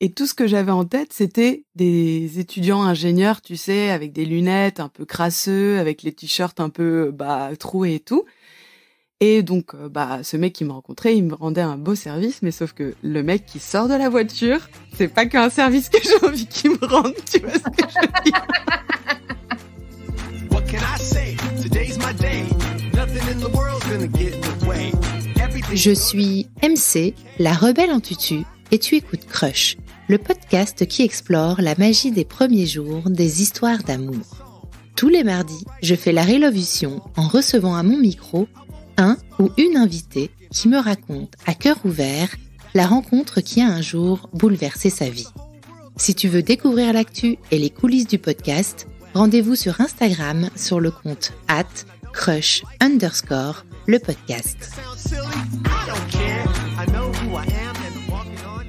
Et tout ce que j'avais en tête, c'était des étudiants ingénieurs, tu sais, avec des lunettes un peu crasseux, avec les t-shirts un peu troués et tout. Et donc, ce mec qui me rencontrait, il me rendait un beau service, mais sauf que le mec qui sort de la voiture, c'est pas qu'un service que j'ai envie qu'il me rende, tu vois ce que je veux dire? Je suis MC, la rebelle en tutu, et tu écoutes Crush, le podcast qui explore la magie des premiers jours des histoires d'amour. Tous les mardis, je fais la révolution en recevant à mon micro un ou une invitée qui me raconte à cœur ouvert la rencontre qui a un jour bouleversé sa vie. Si tu veux découvrir l'actu et les coulisses du podcast, rendez-vous sur Instagram sur le compte @crush_le podcast.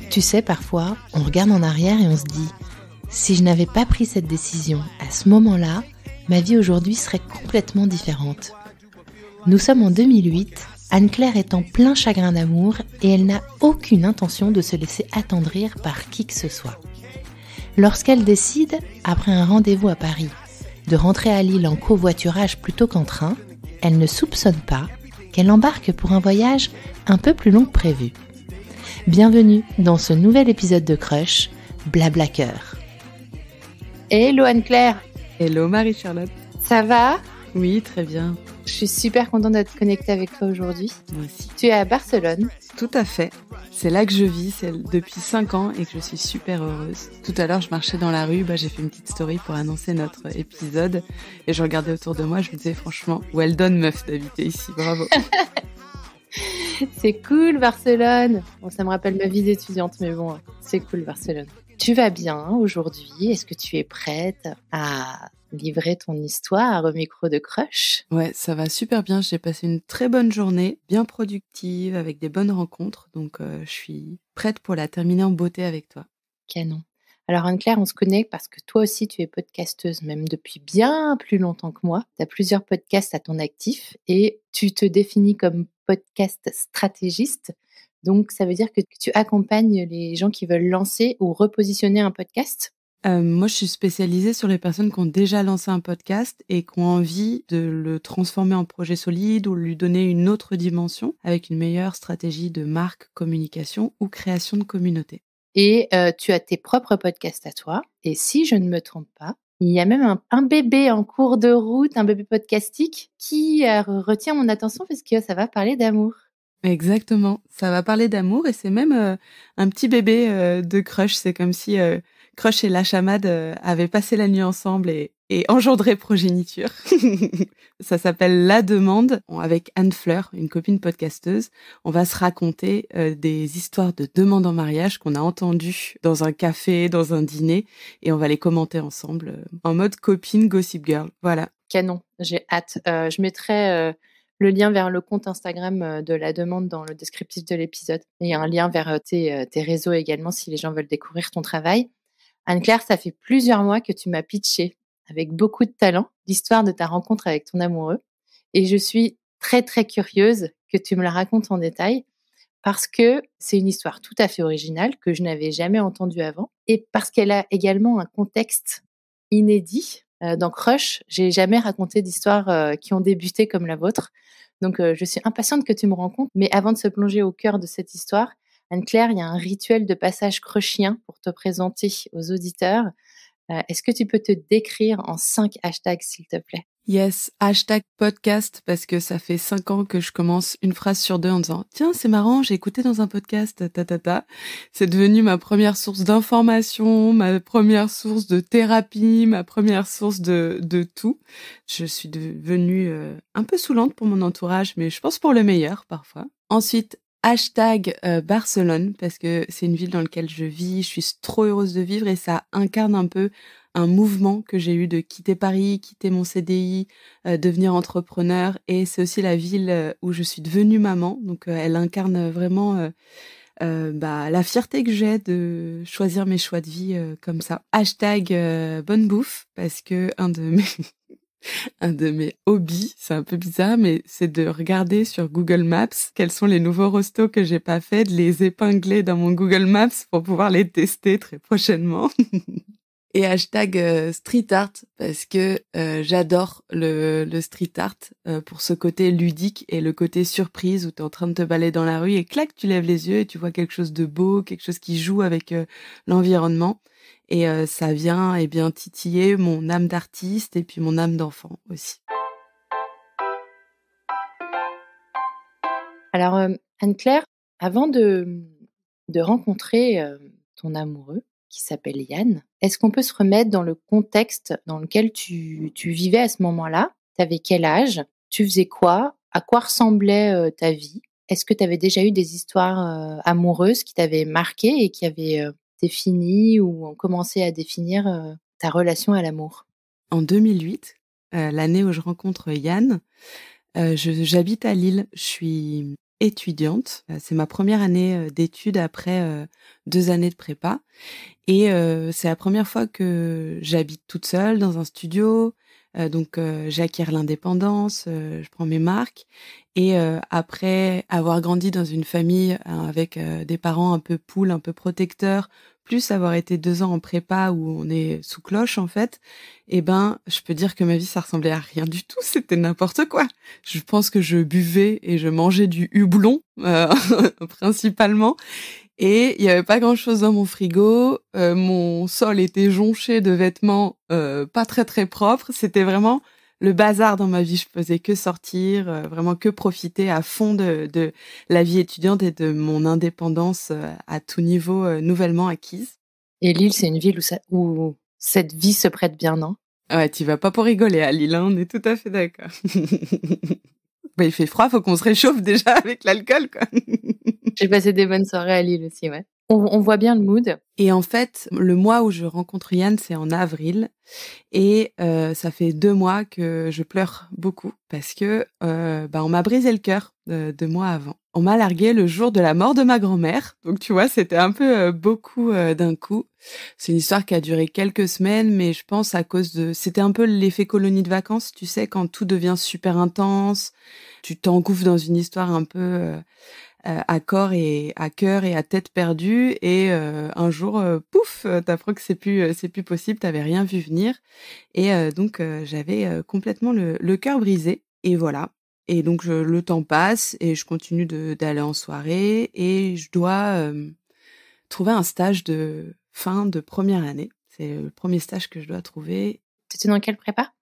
Tu sais, parfois, on regarde en arrière et on se dit « Si je n'avais pas pris cette décision à ce moment-là, ma vie aujourd'hui serait complètement différente. » Nous sommes en 2008, Anne-Claire est en plein chagrin d'amour et elle n'a aucune intention de se laisser attendrir par qui que ce soit. Lorsqu'elle décide, après un rendez-vous à Paris, de rentrer à Lille en covoiturage plutôt qu'en train, elle ne soupçonne pas qu'elle embarque pour un voyage un peu plus long que prévu. Bienvenue dans ce nouvel épisode de Crush, Blablacker. Hello Anne-Claire. Hello Marie-Charlotte. Ça va ? Oui, très bien. Je suis super contente d'être connectée avec toi aujourd'hui. Moi aussi. Tu es à Barcelone. Tout à fait. C'est là que je vis, c'est depuis 5 ans et que je suis super heureuse. Tout à l'heure, je marchais dans la rue, j'ai fait une petite story pour annoncer notre épisode et je regardais autour de moi, je me disais franchement, well done meuf d'habiter ici, bravo. C'est cool Barcelone. Bon, ça me rappelle ma vie d'étudiante, mais bon, c'est cool Barcelone. Tu vas bien aujourd'hui ? Est-ce que tu es prête à livrer ton histoire au micro de Crush ? Ouais, ça va super bien. J'ai passé une très bonne journée, bien productive, avec des bonnes rencontres. Donc, je suis prête pour la terminer en beauté avec toi. Canon. Alors Anne-Claire, on se connaît parce que toi aussi, tu es podcasteuse, même depuis bien plus longtemps que moi. Tu as plusieurs podcasts à ton actif et tu te définis comme podcast stratégiste. Donc, ça veut dire que tu accompagnes les gens qui veulent lancer ou repositionner un podcast ? Moi, je suis spécialisée sur les personnes qui ont déjà lancé un podcast et qui ont envie de le transformer en projet solide ou lui donner une autre dimension avec une meilleure stratégie de marque, communication ou création de communauté. Et tu as tes propres podcasts à toi. Et si je ne me trompe pas, il y a même un bébé en cours de route, un bébé podcastique qui retient mon attention parce que ça va parler d'amour. Exactement, ça va parler d'amour et c'est même un petit bébé de Crush. C'est comme si Crush et la chamade avaient passé la nuit ensemble et engendré progéniture. Ça s'appelle La Demande, avec Anne Fleur, une copine podcasteuse. On va se raconter des histoires de demandes en mariage qu'on a entendues dans un café, dans un dîner, et on va les commenter ensemble en mode copine Gossip Girl. Voilà. Canon, j'ai hâte. Je mettrai le lien vers le compte Instagram de La Demande dans le descriptif de l'épisode et un lien vers tes réseaux également si les gens veulent découvrir ton travail. Anne-Claire, ça fait plusieurs mois que tu m'as pitché avec beaucoup de talent l'histoire de ta rencontre avec ton amoureux et je suis très très curieuse que tu me la racontes en détail parce que c'est une histoire tout à fait originale que je n'avais jamais entendue avant et parce qu'elle a également un contexte inédit. Dans Crush, j'ai jamais raconté d'histoires qui ont débuté comme la vôtre. Donc, je suis impatiente que tu me rencontres. Mais avant de se plonger au cœur de cette histoire, Anne-Claire, il y a un rituel de passage crushien pour te présenter aux auditeurs. Est-ce que tu peux te décrire en 5 hashtags, s'il te plaît ? Yes, #podcast, parce que ça fait 5 ans que je commence une phrase sur 2 en disant « Tiens, c'est marrant, j'ai écouté dans un podcast, ta. » C'est devenu ma première source d'information, ma première source de thérapie, ma première source de tout. Je suis devenue un peu saoulante pour mon entourage, mais je pense pour le meilleur parfois. Ensuite, #Barcelone, parce que c'est une ville dans laquelle je vis, je suis trop heureuse de vivre et ça incarne un peu un mouvement que j'ai eu de quitter Paris, quitter mon CDI, devenir entrepreneur, et c'est aussi la ville où je suis devenue maman, donc elle incarne vraiment la fierté que j'ai de choisir mes choix de vie comme ça. #Bonne bouffe, parce que un de mes Un de mes hobbies, c'est un peu bizarre, mais c'est de regarder sur Google Maps quels sont les nouveaux restos que j'ai pas faits, de les épingler dans mon Google Maps pour pouvoir les tester très prochainement. Et hashtag street art parce que j'adore le street art pour ce côté ludique et le côté surprise où tu es en train de te balader dans la rue et clac, tu lèves les yeux et tu vois quelque chose de beau, quelque chose qui joue avec l'environnement. Et ça vient bien titiller mon âme d'artiste et puis mon âme d'enfant aussi. Alors, Anne-Claire, avant de rencontrer ton amoureux, qui s'appelle Yann, est-ce qu'on peut se remettre dans le contexte dans lequel tu vivais à ce moment-là? Tu avais quel âge? Tu faisais quoi? À quoi ressemblait ta vie? Est-ce que tu avais déjà eu des histoires amoureuses qui t'avaient marqué et qui avaient défini ou ont commencé à définir ta relation à l'amour? En 2008, l'année où je rencontre Yann, j'habite à Lille. Je suis étudiante. C'est ma première année d'études après 2 années de prépa. Et c'est la première fois que j'habite toute seule dans un studio, donc j'acquiers l'indépendance, je prends mes marques et après avoir grandi dans une famille, avec des parents un peu poules, un peu protecteurs, plus avoir été 2 ans en prépa où on est sous cloche en fait, et ben, je peux dire que ma vie ça ressemblait à rien du tout, c'était n'importe quoi. Je pense que je buvais et je mangeais du houblon, principalement. Et il y avait pas grand-chose dans mon frigo, mon sol était jonché de vêtements, pas très, très propres. C'était vraiment le bazar dans ma vie. Je faisais que sortir, vraiment que profiter à fond de la vie étudiante et de mon indépendance, à tout niveau, nouvellement acquise. Et Lille, c'est une ville où cette vie se prête bien, non? Ouais, tu vas pas pour rigoler à Lille, hein, on est tout à fait d'accord. Bah, il fait froid, faut qu'on se réchauffe déjà avec l'alcool, quoi. J'ai passé des bonnes soirées à Lille aussi, ouais. On voit bien le mood. Et en fait, le mois où je rencontre Yann, c'est en avril et ça fait 2 mois que je pleure beaucoup parce que, on m'a brisé le cœur, 2 mois avant. On m'a larguée le jour de la mort de ma grand-mère, donc tu vois, c'était un peu, beaucoup, d'un coup. C'est une histoire qui a duré quelques semaines, mais je pense à cause de c'était un peu l'effet colonie de vacances, tu sais, quand tout devient super intense, tu t'engouffres dans une histoire un peu, à corps et à cœur et à tête perdue et un jour, pouf, tu apprends que c'est plus possible, tu avais rien vu venir et donc j'avais, complètement le cœur brisé et voilà et donc le temps passe et je continue d'aller en soirée et je dois, trouver un stage de fin de première année. C'est le premier stage que je dois trouver. Tu étais dans quelle prépa?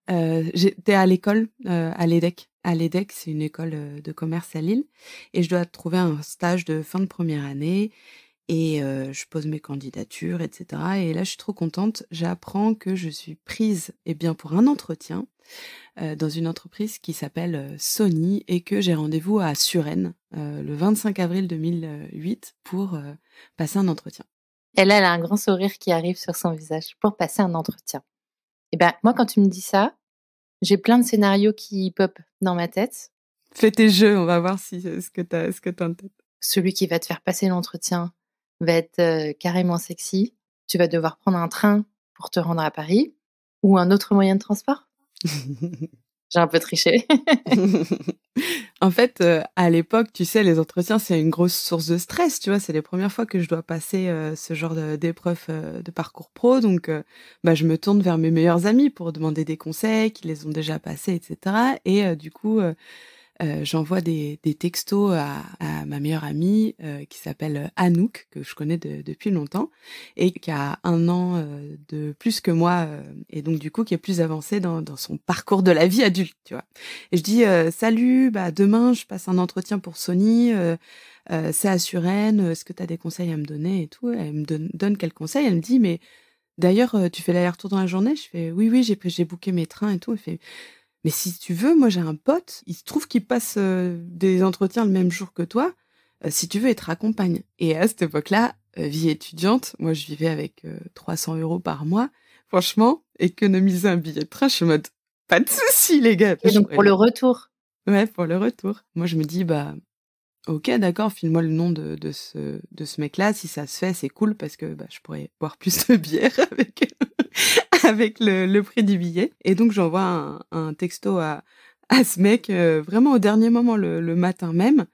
J'étais à l'école, à l'EDEC. À l'EDEC, c'est une école, de commerce à Lille et je dois trouver un stage de fin de première année et je pose mes candidatures et cetera et là, je suis trop contente. J'apprends que je suis prise, eh bien, pour un entretien, dans une entreprise qui s'appelle, Sony et que j'ai rendez-vous à Suresnes, le 25 avril 2008 pour, passer un entretien. Et là, elle a un grand sourire qui arrive sur son visage pour passer un entretien. Et ben, moi, quand tu me dis ça, j'ai plein de scénarios qui pop dans ma tête. Fais tes jeux, on va voir si ce que tu as en tête. Celui qui va te faire passer l'entretien va être carrément sexy. Tu vas devoir prendre un train pour te rendre à Paris ou un autre moyen de transport. J'ai un peu triché. En fait, à l'époque, tu sais, les entretiens, c'est une grosse source de stress, tu vois? C'est les premières fois que je dois passer, ce genre d'épreuve, de parcours pro donc je me tourne vers mes meilleurs amis pour demander des conseils, qui les ont déjà passés et cetera et du coup, j'envoie des textos à ma meilleure amie, qui s'appelle Anouk, que je connais depuis longtemps et qui a 1 an, de plus que moi, et donc du coup qui est plus avancée dans son parcours de la vie adulte, tu vois? Et je dis: «Salut, demain je passe un entretien pour Sony, c'est à Suresnes, est-ce que tu as des conseils à me donner?» et tout. Elle me donne quelques conseils. Elle me dit: «Mais d'ailleurs, tu fais l'aller-retour dans la journée?» Je fais: «Oui, oui, j'ai booké mes trains et tout». Elle fait: «Mais si tu veux, moi j'ai un pote, il se trouve qu'il passe, des entretiens le même jour que toi, si tu veux, il te raccompagne» et à cette époque-là, vie étudiante, moi je vivais avec, 300 € par mois. Franchement, économiser un billet de train, je suis en mode: «Pas de souci les gars». Et donc pour le retour? Ouais, pour le retour. Moi je me dis: OK, d'accord, file-moi le nom de ce mec-là, si ça se fait, c'est cool parce que, je pourrais boire plus de bière avec avec le prix du billet. Et donc, j'envoie un texto à ce mec, vraiment au dernier moment, le matin même.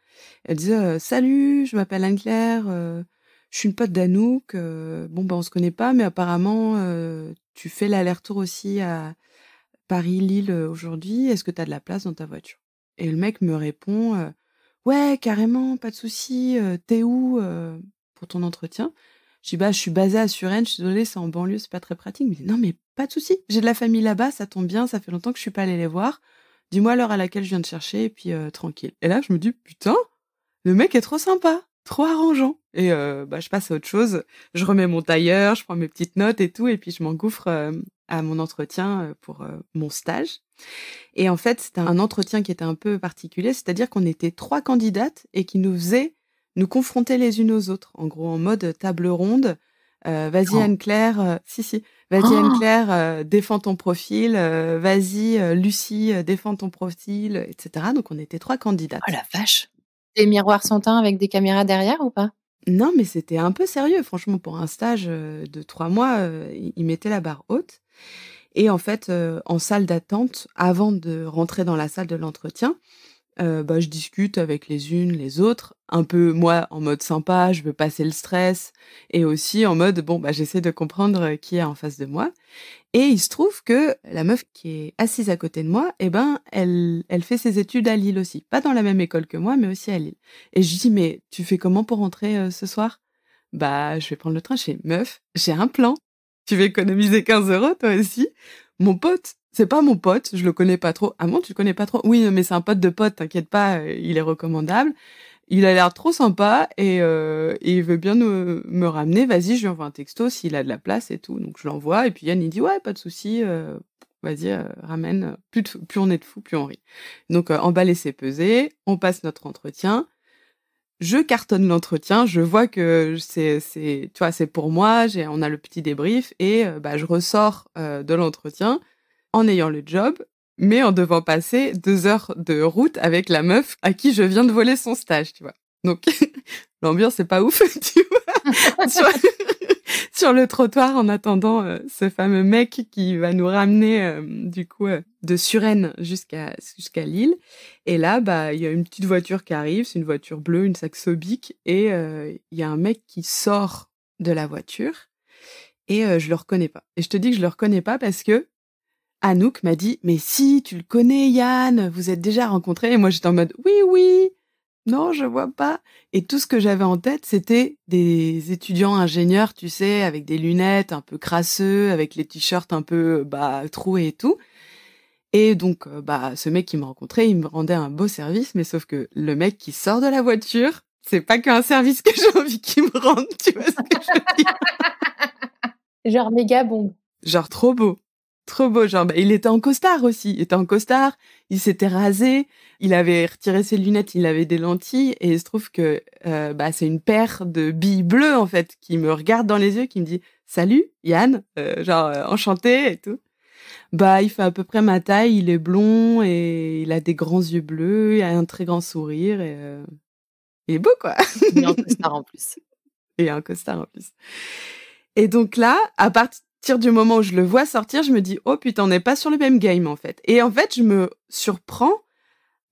Elle disait salut, je m'appelle Anne-Claire, je suis une pote d'Anouk. Bon, on se connaît pas, mais apparemment, tu fais l'aller-retour aussi à Paris-Lille aujourd'hui. Est-ce que tu as de la place dans ta voiture? Et le mec me répond ouais, carrément, pas de souci. T'es où pour ton entretien? Je dis bah, je suis basée à Suresnes. Je suis désolée, c'est en banlieue, c'est pas très pratique. Il me dit non, mais pas de souci. J'ai de la famille là-bas, ça tombe bien. Ça fait longtemps que je suis pas allée les voir. Dis-moi l'heure à laquelle je viens de chercher et puis tranquille. Et là, je me dis putain. Le mec est trop sympa, trop arrangeant. Et je passe à autre chose. Je remets mon tailleur, je prends mes petites notes et tout, et puis je m'engouffre à mon entretien pour mon stage. Et en fait, c'était un entretien qui était un peu particulier, c'est-à-dire qu'on était 3 candidates et qui nous faisaient nous confronter les unes aux autres, en gros en mode table ronde. Vas-y Oh. Anne-Claire, vas-y Anne-Claire, défends ton profil. Vas-y Lucie, défends ton profil, etc. Donc on était 3 candidates. Oh la vache! Des miroirs sans-teint avec des caméras derrière ou pas? Non, mais c'était un peu sérieux, franchement, pour un stage, de 3 mois, ils mettaient la barre haute. Et en fait, en salle d'attente, avant de rentrer dans la salle de l'entretien, je discute avec les unes, les autres, un peu, moi, en mode sympa, je veux passer le stress et aussi en mode, j'essaie de comprendre, qui est en face de moi. Et il se trouve que la meuf qui est assise à côté de moi, elle fait ses études à Lille aussi. Pas dans la même école que moi, mais aussi à Lille. Et je lui dis: «Mais tu fais comment pour rentrer, ce soir?» «Bah, je vais prendre le train». Je fais: «Meuf, j'ai un plan. Tu veux économiser 15 € toi aussi?» «Mon pote, c'est pas mon pote, je le connais pas trop». «Ah bon, tu le connais pas trop?» «Oui, mais c'est un pote de pote, t'inquiète pas, il est recommandable. Il a l'air trop sympa et il veut bien me ramener. Vas-y, je lui envoie un texto s'il a de la place et tout». Donc je l'envoie et puis Yann, il dit: «Ouais, pas de souci, vas-y, ramène». Plus on est de fous, plus on rit. Donc emballé, c'est pesé, on passe notre entretien. Je cartonne l'entretien, je vois que tu vois, c'est pour moi, on a le petit débrief et je ressors, de l'entretien en ayant le job, mais en devant passer 2 heures de route avec la meuf à qui je viens de voler son stage, tu vois? Donc l'ambiance est pas ouf, tu vois? Sur le trottoir en attendant, ce fameux mec qui va nous ramener, de Suresnes jusqu'à Lille. Et là, il y a une petite voiture qui arrive, c'est une voiture bleue, une Saxo Bic et il y a un mec qui sort de la voiture et je le reconnais pas. Et je te dis que je le reconnais pas parce que Anouk m'a dit: «Mais si, tu le connais Yann, vous êtes déjà rencontrés». Et moi j'étais en mode: «Oui, oui, non, je vois pas». Et tout ce que j'avais en tête, c'était des étudiants ingénieurs, tu sais, avec des lunettes un peu crasseux, avec les t-shirts un peu, troués et tout. Et donc, ce mec qui me rencontrait, il me rendait un beau service, mais sauf que le mec qui sort de la voiture, c'est pas qu'un service que j'ai envie qu'il me rende, tu vois ce que je veux dire? Genre méga bombe. Genre trop beau. Trop beau, genre, il était en costard aussi. Il était en costard, il s'était rasé, il avait retiré ses lunettes, il avait des lentilles et il se trouve que, c'est une paire de billes bleues, en fait, qui me regarde dans les yeux, qui me dit: «Salut, Yann», enchanté et tout. Il fait à peu près ma taille, il est blond et il a des grands yeux bleus, il a un très grand sourire et il est beau, quoi. Il est en costard en plus. Et un costard en plus. Et donc là, à partir du moment où je le vois sortir, je me dis: «Oh putain, on n'est pas sur le même game, en fait». Et en fait, je me surprends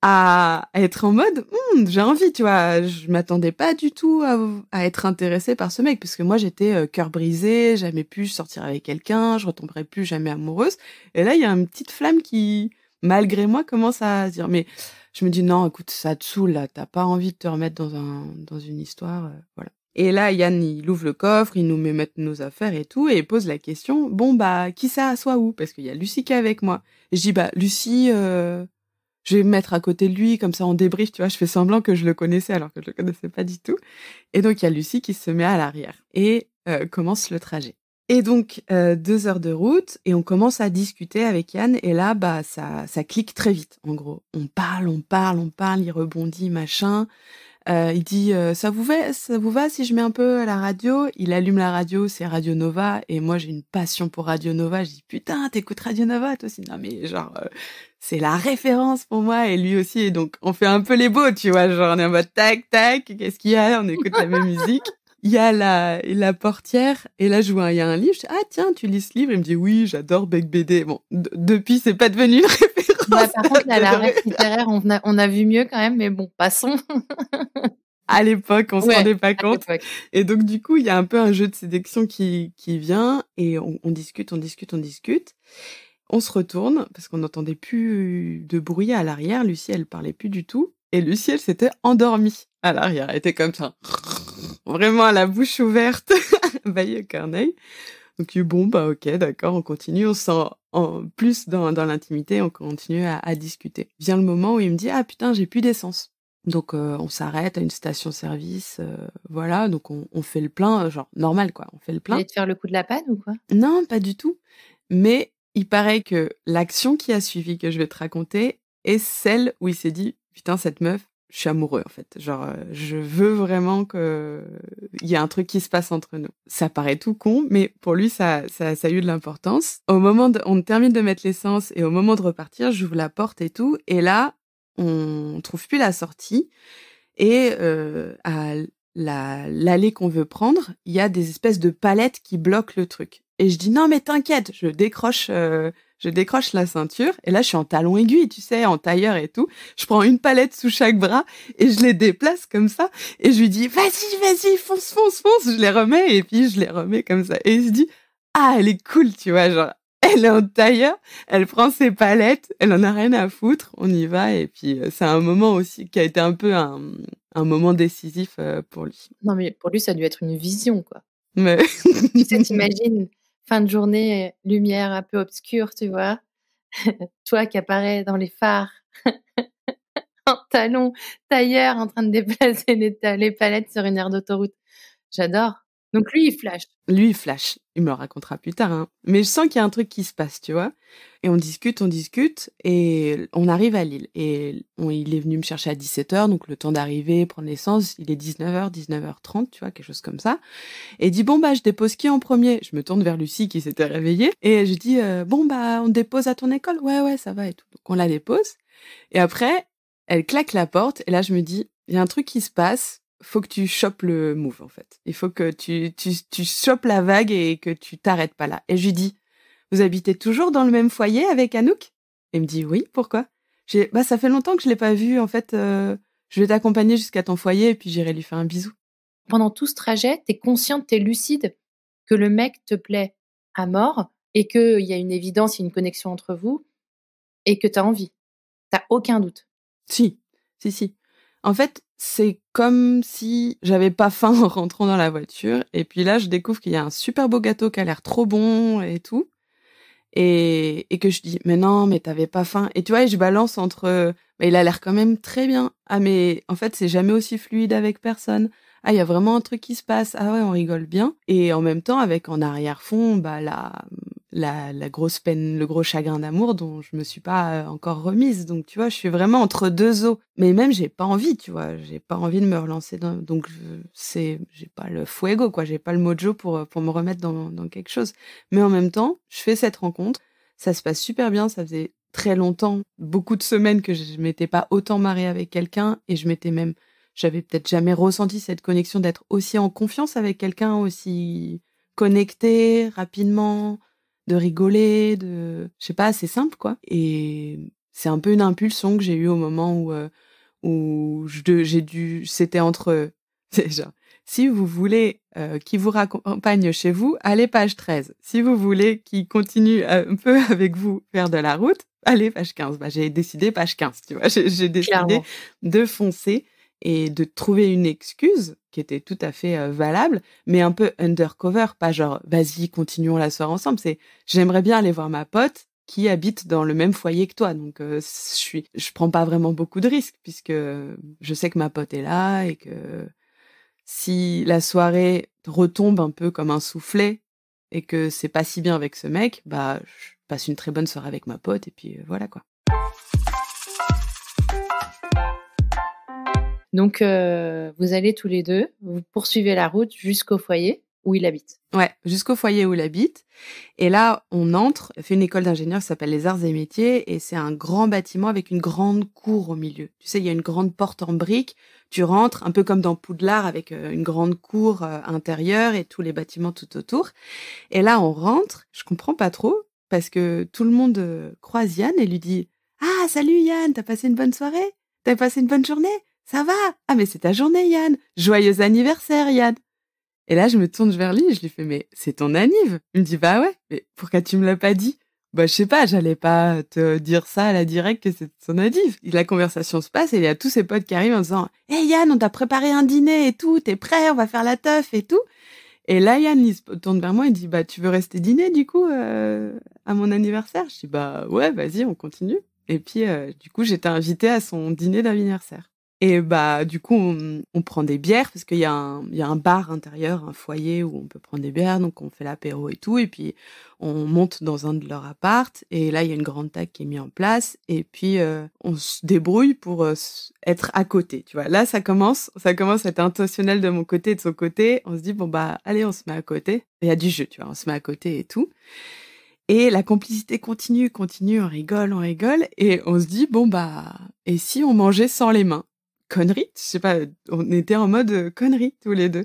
à être en mode: j'ai envie», tu vois? Je m'attendais pas du tout à être intéressée par ce mec, parce que moi, j'étais, cœur brisé, jamais pu sortir avec quelqu'un, je retomberai plus jamais amoureuse. Et là, il y a une petite flamme qui, malgré moi, commence à se dire, mais je me dis: «Non, écoute, ça te saoule là, tu pas envie de te remettre dans une histoire, voilà». Et là, Yann, il ouvre le coffre, il nous met mettre nos affaires et tout, et il pose la question: «Bon, qui ça assoit où?» Parce qu'il y a Lucie qui est avec moi. Et je dis: «Lucie, je vais me mettre à côté de lui, comme ça on débrief», tu vois? Je fais semblant que je le connaissais alors que je le connaissais pas du tout. Et donc il y a Lucie qui se met à l'arrière et commence le trajet. Et donc 2 heures de route et on commence à discuter avec Yann et là, ça clique très vite, en gros. On parle, il rebondit, machin. Il dit: ça vous va si je mets un peu à la radio?» Il allume la radio, c'est Radio Nova et moi j'ai une passion pour Radio Nova. Je dis: «Putain, t'écoutes Radio Nova toi aussi?» Non mais genre, c'est la référence pour moi et lui aussi. Et donc on fait un peu les beaux, tu vois? Genre on est en mode tac tac, qu'est-ce qu'il y a? On écoute la même musique. il y a la portière, et là, je vois, il y a un livre. Je dis, ah, tiens, tu lis ce livre? Il me dit, oui, j'adore Bec BD. Bon, depuis, c'est pas devenu une référence. Bah, par contre, là, la ref littéraire, on a vu mieux quand même, mais bon, passons. À l'époque, on se Ouais, rendait pas à compte. l'époque. Et donc, du coup, il y a un peu un jeu de séduction qui vient, et on discute. On se retourne, parce qu'on n'entendait plus de bruit à l'arrière. Lucie, elle parlait plus du tout. Et Lucie, elle s'était endormie à l'arrière. Elle était comme ça. Vraiment à la bouche ouverte. Baillée corneille. Donc, bon, bah, ok, d'accord, on continue. On se sent plus dans l'intimité. On continue à discuter. Vient le moment où il me dit, ah putain, j'ai plus d'essence. Donc, on s'arrête à une station-service. Voilà, donc on fait le plein, genre normal, quoi. On fait le plein. Fallait te faire le coup de la panne ou quoi? Non, pas du tout. Mais il paraît que l'action qui a suivi, que je vais te raconter, est celle où il s'est dit, putain, cette meuf, je suis amoureux, en fait. Genre, je veux vraiment qu'il y ait un truc qui se passe entre nous. Ça paraît tout con, mais pour lui, ça a eu de l'importance. On termine de mettre l'essence, et au moment de repartir, j'ouvre la porte et tout. Et là, on trouve plus la sortie. Et à l'allée qu'on veut prendre, il y a des espèces de palettes qui bloquent le truc. Et je dis, non, mais t'inquiète, je décroche la ceinture. Et là, je suis en talon aiguille, tu sais, en tailleur et tout. Je prends une palette sous chaque bras et je les déplace comme ça. Et je lui dis, vas-y, fonce. Je les remets, et puis je les remets comme ça. Et il se dit, ah, elle est cool, tu vois, genre, elle est en tailleur, elle prend ses palettes, elle en a rien à foutre, on y va. Et puis, c'est un moment aussi qui a été un peu un moment décisif pour lui. Non, mais pour lui, ça a dû être une vision, quoi. Mais... Tu sais, t'imagines, fin de journée, lumière un peu obscure, tu vois. Toi qui apparaît dans les phares, en talons, tailleur, en train de déplacer les palettes sur une aire d'autoroute. J'adore. Donc lui, il flash. Lui, il flash. Il me le racontera plus tard, hein. Mais je sens qu'il y a un truc qui se passe, tu vois. Et on discute, et on arrive à Lille. Et il est venu me chercher à 17h, donc le temps d'arriver, prendre l'essence, il est 19h, 19h30, tu vois, quelque chose comme ça. Et il dit, bon, bah, je dépose qui en premier? Je me tourne vers Lucie qui s'était réveillée. Et je dis, bon, bah, on dépose à ton école? Ouais, ça va et tout. Donc on la dépose. Et après, elle claque la porte. Et là, je me dis, il y a un truc qui se passe. Faut que tu chopes le move, en fait. Il faut que tu chopes la vague et que tu t'arrêtes pas là. Et je lui dis, vous habitez toujours dans le même foyer avec Anouk? Il me dit, oui, pourquoi? Bah, ça fait longtemps que je l'ai pas vu. En fait, je vais t'accompagner jusqu'à ton foyer et puis j'irai lui faire un bisou. Pendant tout ce trajet, t'es consciente, t'es lucide que le mec te plaît à mort et qu'il y a une évidence, il y a une connexion entre vous et que t'as envie. T'as aucun doute. Si. En fait, c'est comme si j'avais pas faim en rentrant dans la voiture. Et puis là, je découvre qu'il y a un super beau gâteau qui a l'air trop bon et tout. Et que je dis, mais non, mais t'avais pas faim. Et tu vois, je balance entre, bah, il a l'air quand même très bien. Ah, mais en fait, c'est jamais aussi fluide avec personne. Ah, il y a vraiment un truc qui se passe. Ah ouais, on rigole bien. Et en même temps, avec en arrière-fond, bah, la grosse peine, le gros chagrin d'amour dont je me suis pas encore remise. Donc, tu vois, je suis vraiment entre deux eaux. Mais même, j'ai pas envie, tu vois. J'ai pas envie de me relancer donc, j'ai pas le fuego, quoi. J'ai pas le mojo pour me remettre dans quelque chose. Mais en même temps, je fais cette rencontre. Ça se passe super bien. Ça faisait très longtemps, beaucoup de semaines que je m'étais pas autant marrée avec quelqu'un, et j'avais peut-être jamais ressenti cette connexion d'être aussi en confiance avec quelqu'un, aussi connecté rapidement, de rigoler, je sais pas, c'est simple, quoi. Et c'est un peu une impulsion que j'ai eue au moment où c'était entre c'est genre, si vous voulez qu'il vous raccompagne chez vous, allez page 13. Si vous voulez qu'il continue un peu avec vous faire de la route, allez page 15. Bah, j'ai décidé page 15, tu vois. J'ai décidé Clairement. de foncer et de trouver une excuse qui était tout à fait valable, mais un peu undercover, pas genre, vas-y, continuons la soirée ensemble. C'est, j'aimerais bien aller voir ma pote qui habite dans le même foyer que toi. Donc, je prends pas vraiment beaucoup de risques, puisque je sais que ma pote est là, et que si la soirée retombe un peu comme un soufflet et que c'est pas si bien avec ce mec, bah, je passe une très bonne soirée avec ma pote, et puis voilà, quoi. Donc, vous allez tous les deux, vous poursuivez la route jusqu'au foyer. où il habite. Ouais, jusqu'au foyer où il habite. Et là, on entre, fait une école d'ingénieur qui s'appelle les Arts et Métiers, et c'est un grand bâtiment avec une grande cour au milieu. Tu sais, il y a une grande porte en briques, tu rentres, un peu comme dans Poudlard, avec une grande cour intérieure et tous les bâtiments tout autour. Et là, on rentre, je comprends pas trop, parce que tout le monde croise Yann et lui dit « Ah, salut Yann, t'as passé une bonne soirée? T'as passé une bonne journée? Ça va? Ah, mais c'est ta journée, Yann! Joyeux anniversaire, Yann! » Et là, je me tourne vers lui et je lui fais « Mais c'est ton anniv ?» Il me dit « Bah ouais, mais pourquoi tu me l'as pas dit ?» Bah je sais pas, j'allais pas te dire ça à la directe que c'est son anniv. Et la conversation se passe et il y a tous ses potes qui arrivent en disant « Hey Yann, on t'a préparé un dîner et tout, t'es prêt, on va faire la teuf et tout ?» Et là, Yann, il se tourne vers moi et dit « Bah tu veux rester dîner du coup à mon anniversaire ?» Je dis « Bah ouais, vas-y, on continue. » Et puis du coup, j'étais invitée à son dîner d'anniversaire. Et bah, du coup, on prend des bières parce qu'il y a un bar intérieur, un foyer où on peut prendre des bières. Donc, on fait l'apéro et tout. Et puis, on monte dans un de leurs appartes. Et là, il y a une grande table qui est mise en place. Et puis, on se débrouille pour être à côté. Tu vois, là, ça commence à être intentionnel de mon côté et de son côté. On se dit, bon, bah, allez, on se met à côté. Il y a du jeu, tu vois, on se met à côté et tout. Et la complicité continue, on rigole. Et on se dit, bon, bah, et si on mangeait sans les mains? Connerie, je sais pas, on était en mode connerie tous les deux.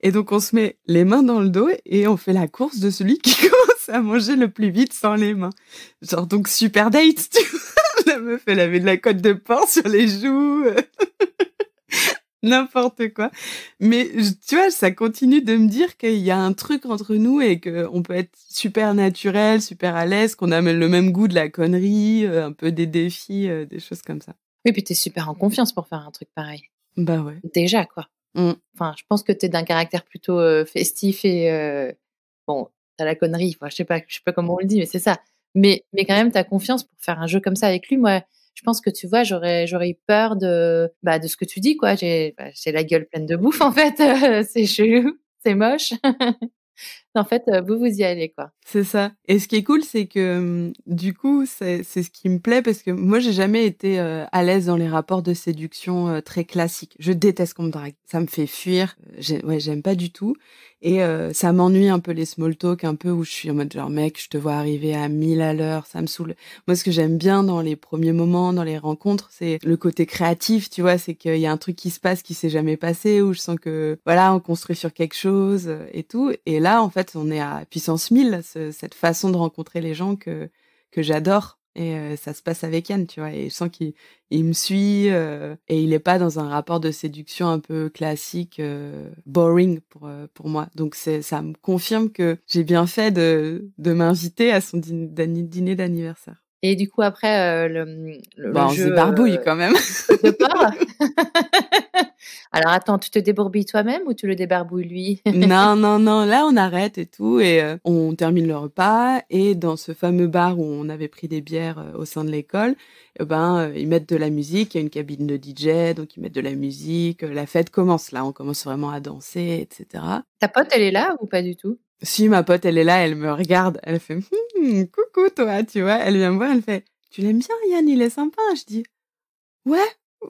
Et donc on se met les mains dans le dos et on fait la course de celui qui commence à manger le plus vite sans les mains. Genre donc super date, tu vois. La meuf, elle avait de la côte de porc sur les joues. N'importe quoi. Mais tu vois, ça continue de me dire qu'il y a un truc entre nous et qu'on peut être super naturel, super à l'aise, qu'on a le même goût de la connerie, un peu des défis, des choses comme ça. Oui, puis t'es super en confiance pour faire un truc pareil. Bah ouais. Déjà, quoi. Mmh. Enfin, je pense que t'es d'un caractère plutôt festif et bon, t'as la connerie. Enfin, je sais pas comment on le dit, mais c'est ça. Mais quand même, t'as confiance pour faire un jeu comme ça avec lui. Moi, je pense que tu vois, j'aurais eu peur de ce que tu dis, quoi. J'ai la gueule pleine de bouffe, en fait. C'est chelou, c'est moche. En fait, vous y allez, quoi. C'est ça. Et ce qui est cool, c'est que du coup, c'est ce qui me plaît parce que moi, j'ai jamais été à l'aise dans les rapports de séduction très classiques. Je déteste qu'on me drague. Ça me fait fuir. J'aime pas du tout. Et ça m'ennuie un peu les small talk, un peu où je suis en mode genre mec, je te vois arriver à 1000 à l'heure, ça me saoule. Moi, ce que j'aime bien dans les premiers moments, dans les rencontres, c'est le côté créatif, tu vois, c'est qu'il y a un truc qui se passe qui s'est jamais passé, où je sens que voilà, on construit sur quelque chose et tout. Et là, en fait, on est à puissance 1000, cette façon de rencontrer les gens que j'adore. Et ça se passe avec Yann, tu vois, et je sens qu'il me suit et il est pas dans un rapport de séduction un peu classique, boring pour moi. Donc ça me confirme que j'ai bien fait de m'inviter à son dîner d'anniversaire. Et du coup, après, Bah, le on se jeu débarbouille quand même. de porc. Alors attends, tu te débourbouilles toi-même ou tu le débarbouilles lui? Non, non, non, là on arrête et tout et on termine le repas et dans ce fameux bar où on avait pris des bières au sein de l'école, ils mettent de la musique, il y a une cabine de DJ, donc ils mettent de la musique, la fête commence là, on commence vraiment à danser, et cetera. Ta pote, elle est là ou pas du tout? Si ma pote elle est là, elle me regarde, elle fait coucou toi, tu vois, elle vient me voir, elle fait tu l'aimes bien Yann, il est sympa. Je dis ouais,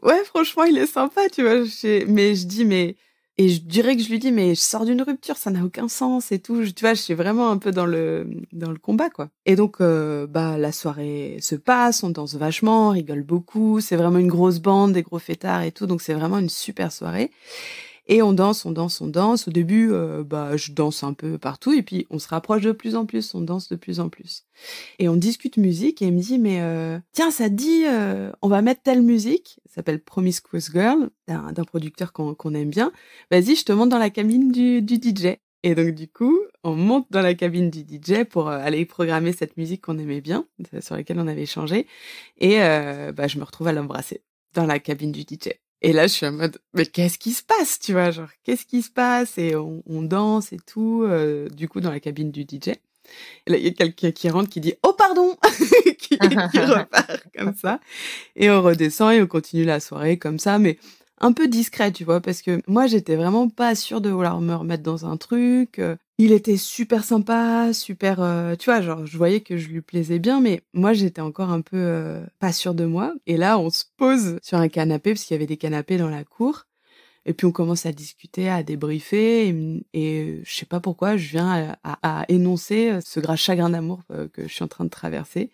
ouais franchement il est sympa, tu vois. Mais je dis mais et je dirais que je lui dis mais je sors d'une rupture, ça n'a aucun sens et tout. Tu vois, je suis vraiment un peu dans le combat quoi. Et donc la soirée se passe, on danse vachement, on rigole beaucoup, c'est vraiment une grosse bande, des gros fêtards et tout, donc c'est vraiment une super soirée. Et on danse, on danse, on danse. Au début, je danse un peu partout et puis on se rapproche de plus en plus, on danse de plus en plus. Et on discute musique et il me dit mais tiens, ça te dit on va mettre telle musique, ça s'appelle Promiscuous Girl d'un producteur qu'on aime bien. Vas-y, je te monte dans la cabine du DJ. Et donc du coup, on monte dans la cabine du DJ pour aller programmer cette musique qu'on aimait bien, sur laquelle on avait échangé. Et je me retrouve à l'embrasser dans la cabine du DJ. Et là, je suis en mode, mais qu'est-ce qui se passe, tu vois, genre, qu'est-ce qui se passe? Et on danse et tout, du coup, dans la cabine du DJ. Et là, il y a quelqu'un qui rentre, qui dit, oh, pardon! qui repart comme ça. Et on redescend et on continue la soirée comme ça, mais un peu discret, tu vois, parce que moi, j'étais vraiment pas sûre de vouloir me remettre dans un truc. Il était super sympa, super, tu vois, genre, je voyais que je lui plaisais bien, mais moi, j'étais encore un peu pas sûre de moi. Et là, on se pose sur un canapé, parce qu'il y avait des canapés dans la cour. Et puis on commence à discuter, à débriefer et je sais pas pourquoi, je viens à énoncer ce grand chagrin d'amour que je suis en train de traverser.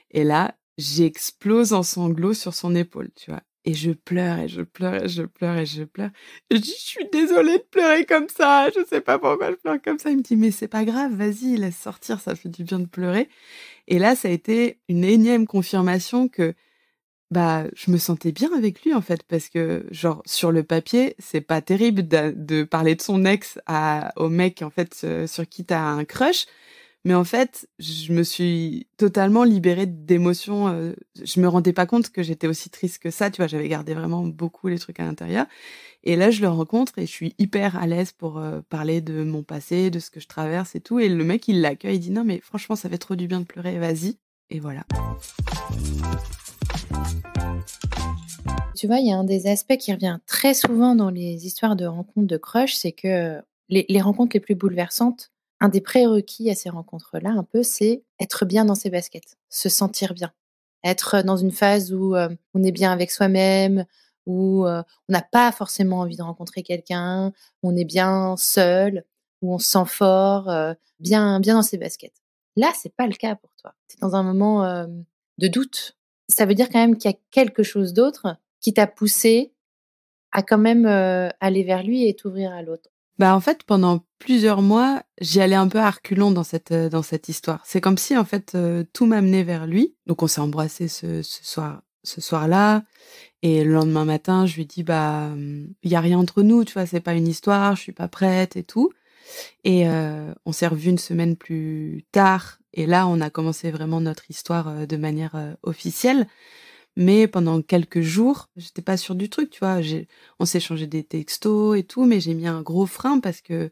Et là, j'explose en sanglots sur son épaule, tu vois? Et je pleure et je pleure et je pleure et je pleure. Et je dis: «Je suis désolée de pleurer comme ça, je sais pas pourquoi je pleure comme ça». Il me dit: «Mais c'est pas grave, vas-y, laisse sortir, ça fait du bien de pleurer». Et là, ça a été une énième confirmation que, bah, je me sentais bien avec lui, en fait, parce que, genre, sur le papier, c'est pas terrible de parler de son ex au mec, en fait, sur qui tu as un crush. Mais en fait, je me suis totalement libérée d'émotions, je me rendais pas compte que j'étais aussi triste que ça, tu vois? J'avais gardé vraiment beaucoup les trucs à l'intérieur et là, je le rencontre et je suis hyper à l'aise pour, parler de mon passé, de ce que je traverse et tout et le mec, il l'accueille, il dit: «Non mais franchement, ça fait trop du bien de pleurer, vas-y» et voilà. Tu vois, il y a un des aspects qui revient très souvent dans les histoires de rencontres de crush, c'est que les rencontres les plus bouleversantes, un des prérequis à ces rencontres-là, un peu, c'est être bien dans ses baskets, se sentir bien. Être dans une phase où on est bien avec soi-même, où on n'a pas forcément envie de rencontrer quelqu'un, on est bien seul, où on se sent fort, bien dans ses baskets. Là, c'est pas le cas pour toi. Tu es dans un moment de doute. Ça veut dire quand même qu'il y a quelque chose d'autre qui t'a poussé à quand même, aller vers lui et t'ouvrir à l'autre? Bah, en fait, pendant plusieurs mois, j'y allais un peu à reculons dans cette histoire. C'est comme si, en fait, tout m'amenait vers lui. Donc on s'est embrassés ce soir-là et le lendemain matin, je lui dis: «Bah, il y a rien entre nous, tu vois? C'est pas une histoire, je suis pas prête et tout» et on s'est revus une semaine plus tard et là, on a commencé vraiment notre histoire, de manière, officielle. Mais pendant quelques jours, j'étais pas sûre du truc, tu vois? On s'est échangé des textos et tout, mais j'ai mis un gros frein parce que,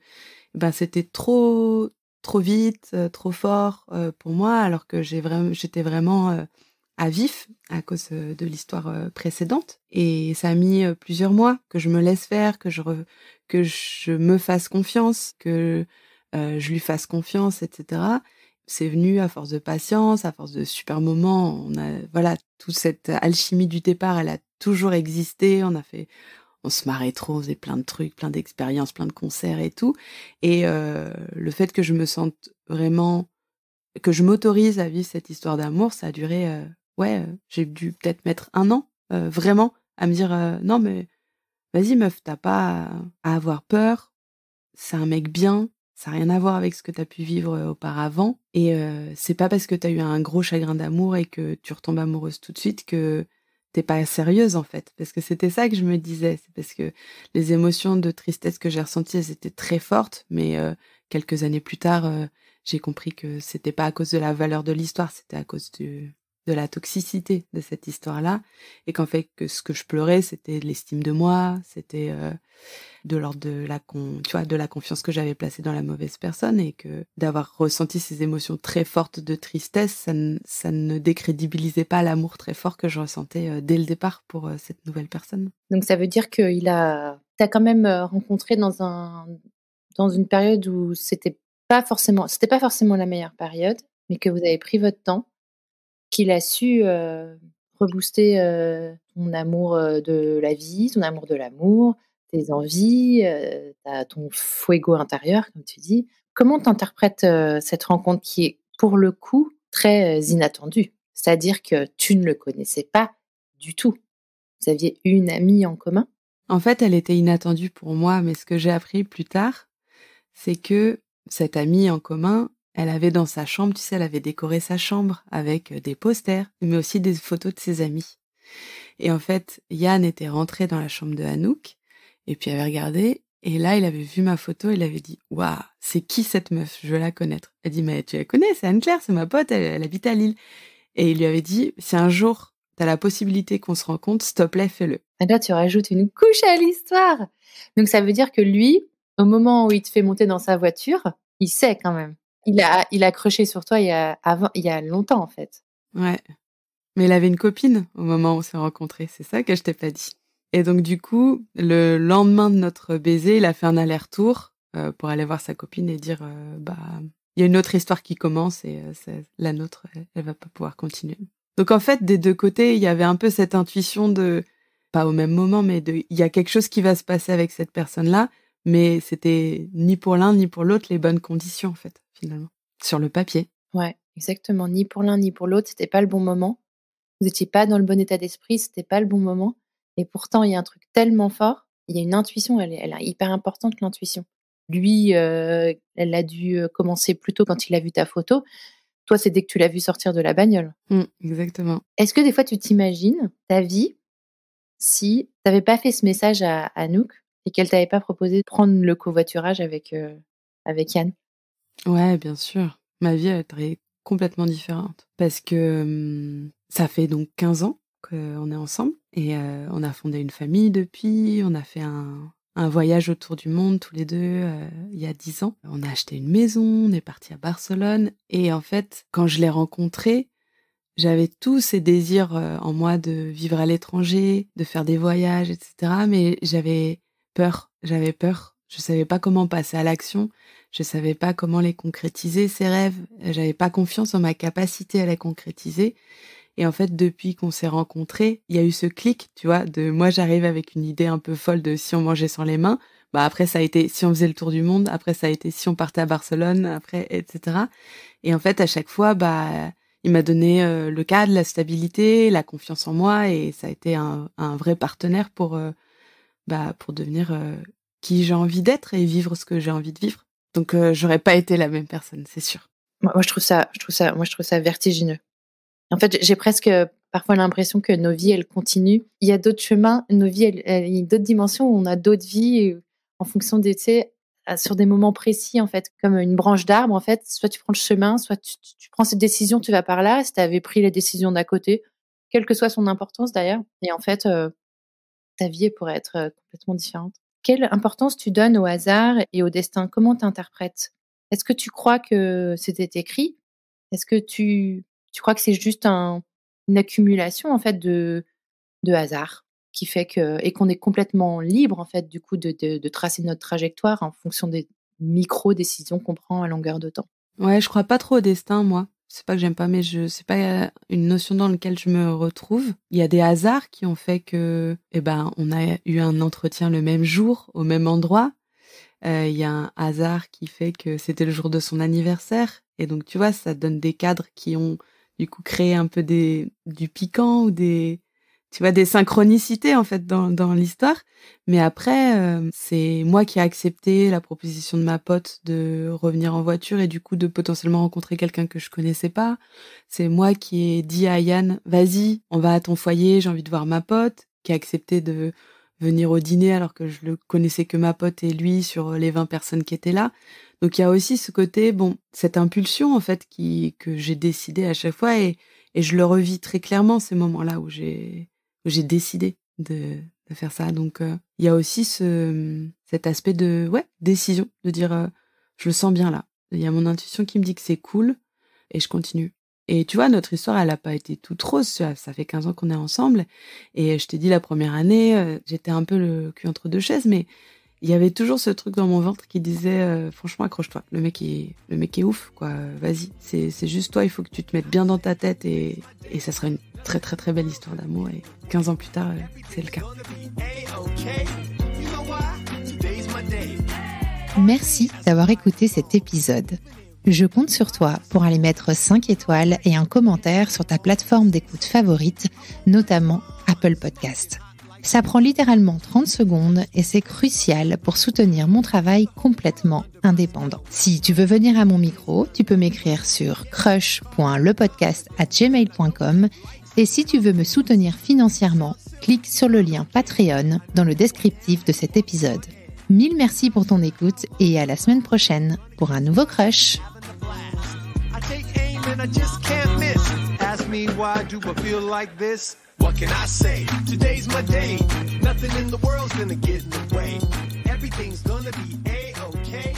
ben, c'était trop vite, trop fort, pour moi, alors que j'étais vraiment, à vif à cause, de l'histoire, précédente et ça a mis, plusieurs mois que je me laisse faire, que je me fasse confiance, que, je lui fasse confiance et cetera. C'est venu à force de patience, à force de super moments. On a voilà, toute cette alchimie du départ, elle a toujours existé. On se marrait trop, on faisait plein de trucs, plein d'expériences, plein de concerts et tout et le fait que je me sente vraiment que je m'autorise à vivre cette histoire d'amour, ça a duré, ouais, j'ai dû peut-être mettre 1 an, vraiment à me dire, «Non mais vas-y meuf, tu as pas à avoir peur, c'est un mec bien, ça a rien à voir avec ce que tu as pu vivre, auparavant et c'est pas parce que tu as eu un gros chagrin d'amour et que tu retombes amoureuse tout de suite que tu es pas sérieuse, en fait». Parce que c'était ça que je me disais, c'est parce que les émotions de tristesse que j'ai ressenties, elles étaient très fortes, mais quelques années plus tard, j'ai compris que c'était pas à cause de la valeur de l'histoire, c'était à cause de la toxicité de cette histoire-là et qu'en fait, que ce que je pleurais, c'était de l'estime de moi, c'était, de l'ordre de tu vois, de la confiance que j'avais placée dans la mauvaise personne et que d'avoir ressenti ces émotions très fortes de tristesse, ça ne décrédibilisait pas l'amour très fort que je ressentais, dès le départ pour, cette nouvelle personne. Donc ça veut dire que tu quand même, rencontré dans une période où c'était pas forcément la meilleure période, mais que vous avez pris votre temps, qu'il a su, rebooster, ton amour, de la vie, ton amour de l'amour, tes envies, ton fuego intérieur, comme tu dis. Comment tu interprètes, cette rencontre qui est, pour le coup, très, inattendue? C'est-à-dire que tu ne le connaissais pas du tout. Vous aviez une amie en commun? En fait, elle était inattendue pour moi, mais ce que j'ai appris plus tard, c'est que cette amie en commun, elle avait dans sa chambre, tu sais, elle avait décoré sa chambre avec, des posters, mais aussi des photos de ses amis. Et en fait, Yann était rentré dans la chambre de Hanouk et puis il avait regardé et là, il avait vu ma photo, il avait dit: «Waouh, c'est qui cette meuf? Je veux la connaître». Elle dit: «Mais tu la connais, c'est Anne-Claire, c'est ma pote, elle habite à Lille» et il lui avait dit: «Si un jour tu as la possibilité qu'on se rencontre, s'il te plaît, fais-le». Et là, tu rajoutes une couche à l'histoire. Donc ça veut dire que lui, au moment où il te fait monter dans sa voiture, il sait quand même. Il a crushé sur toi il y a longtemps, en fait. Ouais, mais il avait une copine au moment où on s'est rencontrés, c'est ça que je t'ai pas dit. Et donc du coup, le lendemain de notre baiser, il a fait un aller-retour, pour aller voir sa copine et dire, bah, il y a une autre histoire qui commence et c'est la nôtre, elle va pas pouvoir continuer. Donc en fait, des 2 côtés, il y avait un peu cette intuition de pas au même moment, mais il y a quelque chose qui va se passer avec cette personne-là, mais c'était ni pour l'un ni pour l'autre les bonnes conditions, en fait, finalement, sur le papier. Ouais, exactement. Ni pour l'un ni pour l'autre, c'était pas le bon moment. Vous étiez pas dans le bon état d'esprit, c'était pas le bon moment. Et pourtant, il y a un truc tellement fort, il y a une intuition, elle est hyper importante, l'intuition. Lui, elle a dû commencer plus tôt quand il a vu ta photo. Toi, c'est dès que tu l'as vu sortir de la bagnole. Exactement. Est-ce que des fois, tu t'imagines ta vie si tu n'avais pas fait ce message à Anouk et qu'elle t'avait pas proposé de prendre le covoiturage avec Yann? Ouais, bien sûr. Ma vie, elle serait complètement différente. Parce que ça fait donc 15 ans qu'on est ensemble et on a fondé une famille depuis. On a fait un voyage autour du monde tous les deux il y a 10 ans. On a acheté une maison, on est parti à Barcelone. Et en fait, quand je l'ai rencontré, j'avais tous ces désirs en moi de vivre à l'étranger, de faire des voyages, etc. Mais j'avais peur. Je savais pas comment passer à l'action. Je savais pas comment les concrétiser, ces rêves. J'avais pas confiance en ma capacité à les concrétiser. Et en fait, depuis qu'on s'est rencontrés, il y a eu ce clic, tu vois, de moi, j'arrive avec une idée un peu folle de si on mangeait sans les mains. Bah après, ça a été si on faisait le tour du monde. Après, ça a été si on partait à Barcelone. Après, etc. Et en fait, à chaque fois, il m'a donné le cadre, la stabilité, la confiance en moi. Et ça a été un vrai partenaire pour devenir qui j'ai envie d'être et vivre ce que j'ai envie de vivre. Donc, j'aurais pas été la même personne, c'est sûr. Moi, je trouve ça vertigineux. En fait, j'ai presque parfois l'impression que nos vies, elles continuent. Il y a d'autres chemins, nos vies, il y a d'autres dimensions où on a d'autres vies en fonction des, tu sais, sur des moments précis, en fait, comme une branche d'arbre, en fait. Soit tu prends le chemin, soit tu prends cette décision, tu vas par là. Si tu avais pris la décision d'à côté, quelle que soit son importance d'ailleurs. Et en fait, ta vie, elle pourrait être complètement différente. Quelle importance tu donnes au hasard et au destin? Comment tu interprètes? Est-ce que tu crois que c'était écrit? Est-ce que tu crois que c'est juste une accumulation, en fait, de hasard qui fait et qu'on est complètement libre, en fait, du coup, de tracer notre trajectoire en fonction des micro-décisions qu'on prend à longueur de temps? Ouais, je crois pas trop au destin, moi. C'est pas que j'aime pas, mais c'est pas une notion dans laquelle je me retrouve. Il y a des hasards qui ont fait que, on a eu un entretien le même jour, au même endroit. Il y a un hasard qui fait que c'était le jour de son anniversaire. Et donc, tu vois, ça donne des cadres qui ont, du coup, créé un peu du piquant ou des synchronicités, en fait, dans l'histoire. Mais après, c'est moi qui ai accepté la proposition de ma pote de revenir en voiture et du coup, de potentiellement rencontrer quelqu'un que je connaissais pas. C'est moi qui ai dit à Yann, vas-y, on va à ton foyer, j'ai envie de voir ma pote, qui a accepté de venir au dîner alors que je le connaissais que ma pote et lui sur les 20 personnes qui étaient là. Donc il y a aussi ce côté, cette impulsion en fait que j'ai décidé à chaque fois et je le revis très clairement ces moments-là où j'ai décidé de faire ça. Donc il y a aussi cet aspect de décision, de dire je le sens bien là. Il y a mon intuition qui me dit que c'est cool et je continue. Et tu vois, notre histoire, elle a pas été toute rose. Ça fait 15 ans qu'on est ensemble. Et je t'ai dit, la première année, j'étais un peu le cul entre deux chaises, mais il y avait toujours ce truc dans mon ventre qui disait, franchement, accroche-toi. Le mec est ouf, quoi. Vas-y. C'est juste toi, il faut que tu te mettes bien dans ta tête et ça sera une très, très, très belle histoire d'amour. Et 15 ans plus tard, c'est le cas. Merci d'avoir écouté cet épisode. Je compte sur toi pour aller mettre 5 étoiles et un commentaire sur ta plateforme d'écoute favorite, notamment Apple Podcast. Ça prend littéralement 30 secondes et c'est crucial pour soutenir mon travail complètement indépendant. Si tu veux venir à mon micro, tu peux m'écrire sur crush.lepodcast@gmail.com et si tu veux me soutenir financièrement, clique sur le lien Patreon dans le descriptif de cet épisode. 1000 merci pour ton écoute et à la semaine prochaine pour un nouveau Crush. I just can't miss. Ask me why do I feel like this? What can I say? Today's my day. Nothing in the world's gonna get in the way. Everything's gonna be A-okay.